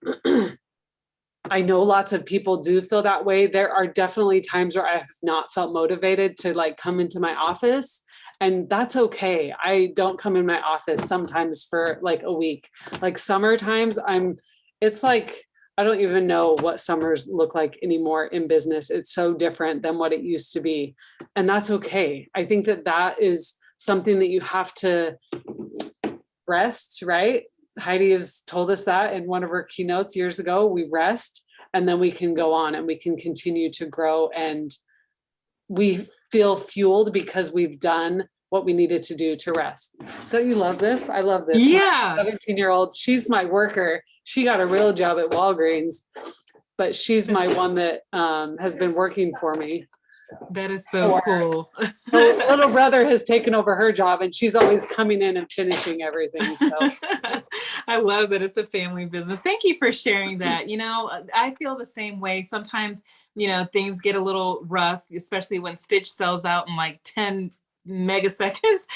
I know lots of people do feel that way. There are definitely times where I have not felt motivated to like come into my office, and that's okay. I don't come in my office sometimes for like a week. Like summer times, it's like, I don't even know what summers look like anymore in business. It's so different than what it used to be. And that's okay. I think that is something that you have to rest, right? Heidi has told us that in one of her keynotes years ago. We rest and then we can go on and we can continue to grow, and we feel fueled because we've done what we needed to do to rest. Don't you love this? I love this. Yeah. 17-year-old, she's my worker. She got a real job at Walgreens, but she's my one that has been working for me. That is so cool. Her little brother has taken over her job, and she's always coming in and finishing everything. So I love that it's a family business. Thank you for sharing that. I feel the same way. Sometimes, things get a little rough, especially when Stitch sells out in like 10 megaseconds.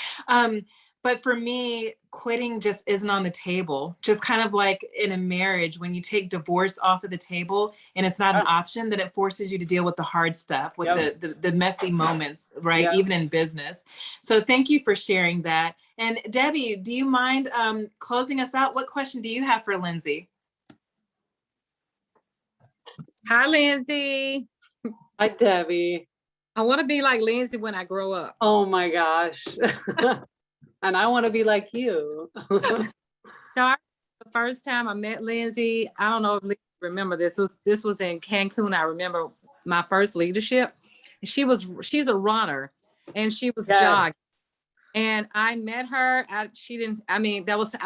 But for me, quitting just isn't on the table. Just kind of like in a marriage, when you take divorce off of the table and it's not an option, then it forces you to deal with the hard stuff, with the messy moments, right? Yep. Even in business. So thank you for sharing that. And Debbie, do you mind closing us out? What question do you have for Lyndsee? Hi, Lyndsee. Hi, Debbie. I want to be like Lyndsee when I grow up. Oh my gosh. And I want to be like you. The first time I met Lyndsee, I don't know if Lyndsee remember this was in Cancun. I remember my first leadership. She's a runner, and she was Yes. jogging. And I met her. I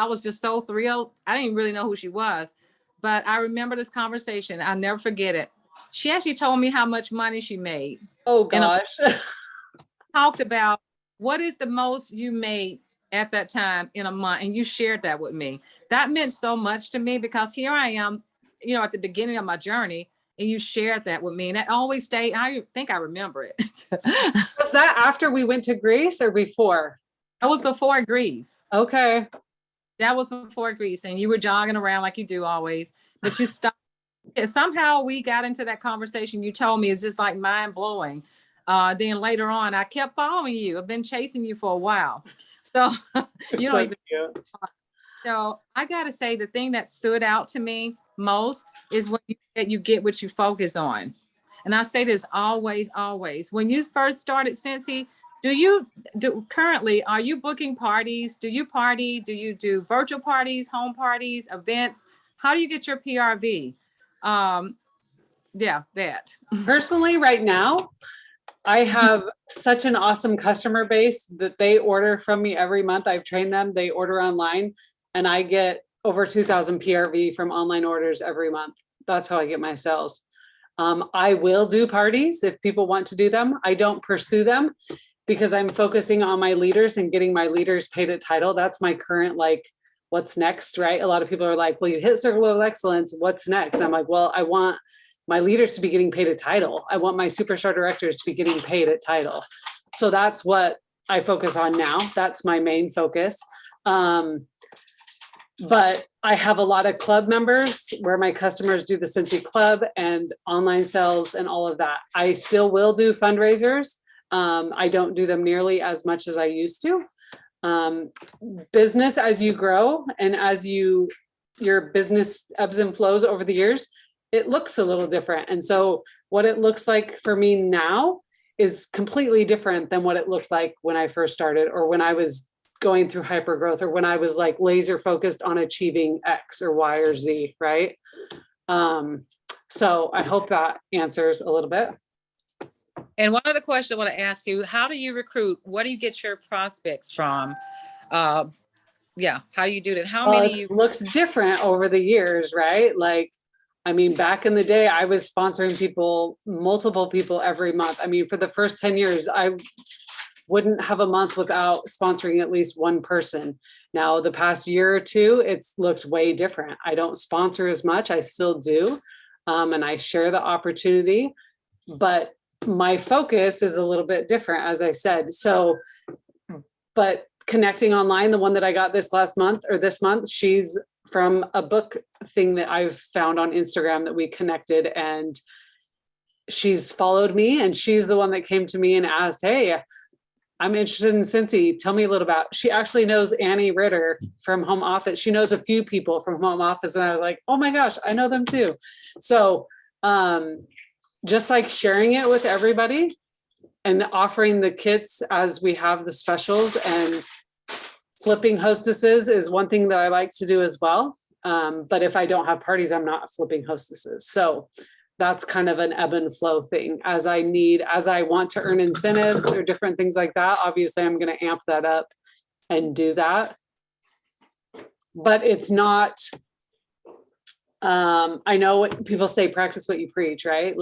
was just so thrilled. I didn't really know who she was, but I remember this conversation. I'll never forget it. She actually told me how much money she made. Oh gosh. Talked about what is the most you made at that time in a month, and you shared that with me. That meant so much to me, because here I am, at the beginning of my journey, and you shared that with me, and that always stayed. I think I remember it. Was that after we went to Greece or before? That was before Greece. Okay. That was before Greece, and you were jogging around like you do always, but you stopped. Somehow we got into that conversation. You told me it's just like mind blowing. Then later on, I kept following you. I've been chasing you for a while. So you don't even. Cute. So I got to say, the thing that stood out to me most is when you get what you focus on. And I say this always, always. When you first started Scentsy, currently, are you booking parties? Do you party? Do you do virtual parties, home parties, events? How do you get your PRV? That. Personally, right now, I have such an awesome customer base that they order from me every month. I've trained them. They order online, and I get over 2,000 PRV from online orders every month. That's how I get my sales. I will do parties if people want to do them. I don't pursue them because I'm focusing on my leaders and getting my leaders paid at title. That's my current, what's next, right? A lot of people are like, well, you hit Circle of Excellence. What's next? I'm like, well, I want my leaders to be getting paid at title. I want my superstar directors to be getting paid at title. So that's what I focus on now. That's my main focus. But I have a lot of club members where my customers do the Scentsy Club and online sales and all of that. I still will do fundraisers. I don't do them nearly as much as I used to. Business, as you grow and as your business ebbs and flows over the years, it looks a little different. And so what it looks like for me now is completely different than what it looked like when I first started, or when I was going through hyper growth, or when I was laser focused on achieving X or Y or Z, right? So I hope that answers a little bit. And one other question I want to ask you, how do you recruit? What do you get your prospects from? How do you do that? How many It looks different over the years, right? Back in the day, I was sponsoring multiple people every month. For the first 10 years, I wouldn't have a month without sponsoring at least one person. Now, the past year or two, it's looked way different. I don't sponsor as much. I still do. And I share the opportunity, but my focus is a little bit different, as I said. So, but connecting online, the one that I got this month, she's from a book thing that I've found on Instagram that we connected, and she's followed me, and she's the one that came to me and asked, hey, I'm interested in Scentsy. Tell me a little about, she actually knows Annie Ritter from Home Office. She knows a few people from Home Office. And I was like, oh my gosh, I know them too. So just sharing it with everybody and offering the kits as we have the specials, and flipping hostesses is one thing that I like to do as well. But if I don't have parties, I'm not flipping hostesses. So that's kind of an ebb and flow thing. As I want to earn incentives or different things like that, obviously I'm going to amp that up and do that. But it's not, I know what people say, practice what you preach, right?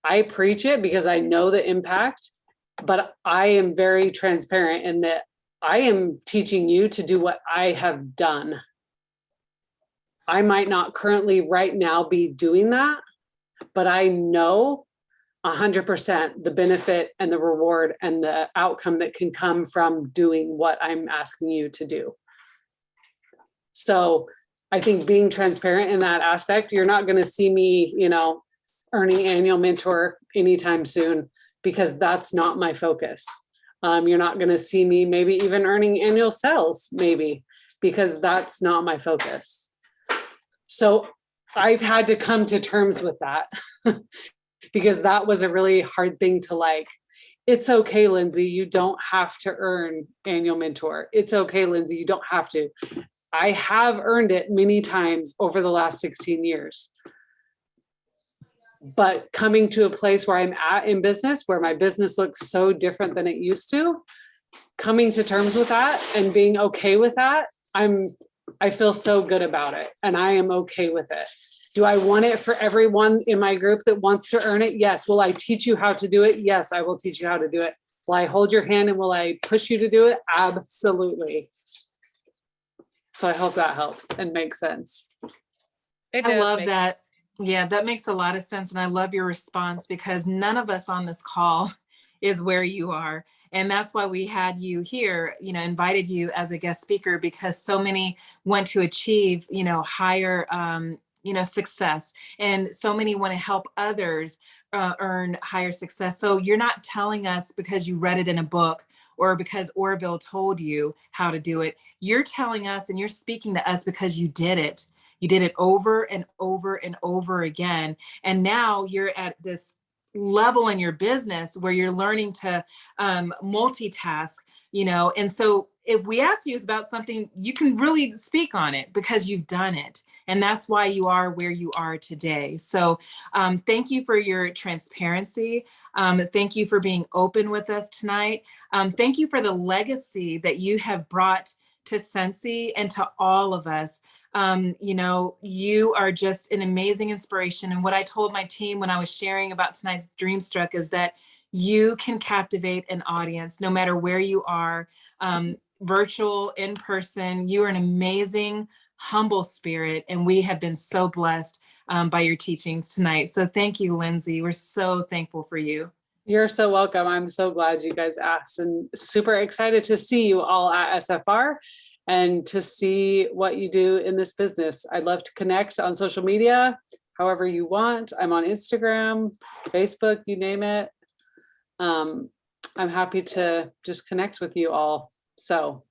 I preach it because I know the impact, but I am very transparent in that I am teaching you to do what I have done. I might not currently right now be doing that, but I know 100% the benefit and the reward and the outcome that can come from doing what I'm asking you to do. So I think being transparent in that aspect, you're not going to see me, earning annual mentor anytime soon, because that's not my focus. You're not going to see me maybe even earning annual sales, maybe, because that's not my focus. So I've had to come to terms with that. because that was a really hard thing to like. It's okay, Lyndsee, you don't have to earn annual mentor. It's okay, Lyndsee, you don't have to. I have earned it many times over the last 16 years. But coming to a place where I'm at in business, where my business looks so different than it used to, coming to terms with that and being okay with that, I feel so good about it and I am okay with it. Do I want it for everyone in my group that wants to earn it? Yes. Will I teach you how to do it? Yes, I will teach you how to do it. Will I hold your hand and will I push you to do it? Absolutely. So I hope that helps and makes sense. I love that. Yeah, that makes a lot of sense. And I love your response because none of us on this call is where you are. And that's why we had you here, invited you as a guest speaker, because so many want to achieve, higher, success. And so many want to help others earn higher success. So you're not telling us because you read it in a book or because Orville told you how to do it. You're telling us and you're speaking to us because you did it. You did it over and over and over again. And now you're at this level in your business where you're learning to multitask, and so if we ask you about something, you can really speak on it because you've done it. And that's why you are where you are today. So thank you for your transparency. Thank you for being open with us tonight. Thank you for the legacy that you have brought to Scentsy and to all of us. You are just an amazing inspiration. And what I told my team when I was sharing about tonight's Dreamstruck is that you can captivate an audience no matter where you are, virtual, in person. You are an amazing, humble spirit. And we have been so blessed by your teachings tonight. So thank you, Lyndsee. We're so thankful for you. You're so welcome. I'm so glad you guys asked and super excited to see you all at SFR and to see what you do in this business. I'd love to connect on social media, however you want. I'm on Instagram, Facebook, you name it. I'm happy to just connect with you all. So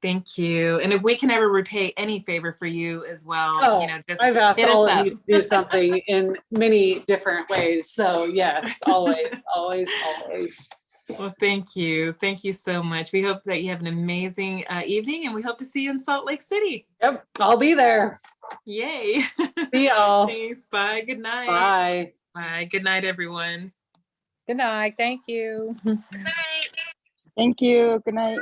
thank you. And if we can ever repay any favor for you as well, just I've asked hit all us of up. you to do something in many different ways. So yes, always, always, always. Well, thank you. Thank you so much. We hope that you have an amazing evening and we hope to see you in Salt Lake City. Yep, I'll be there. Yay. See y'all. Thanks. Bye. Good night. Bye. Bye. Good night, everyone. Good night. Thank you. Good night. Thank you. Good night.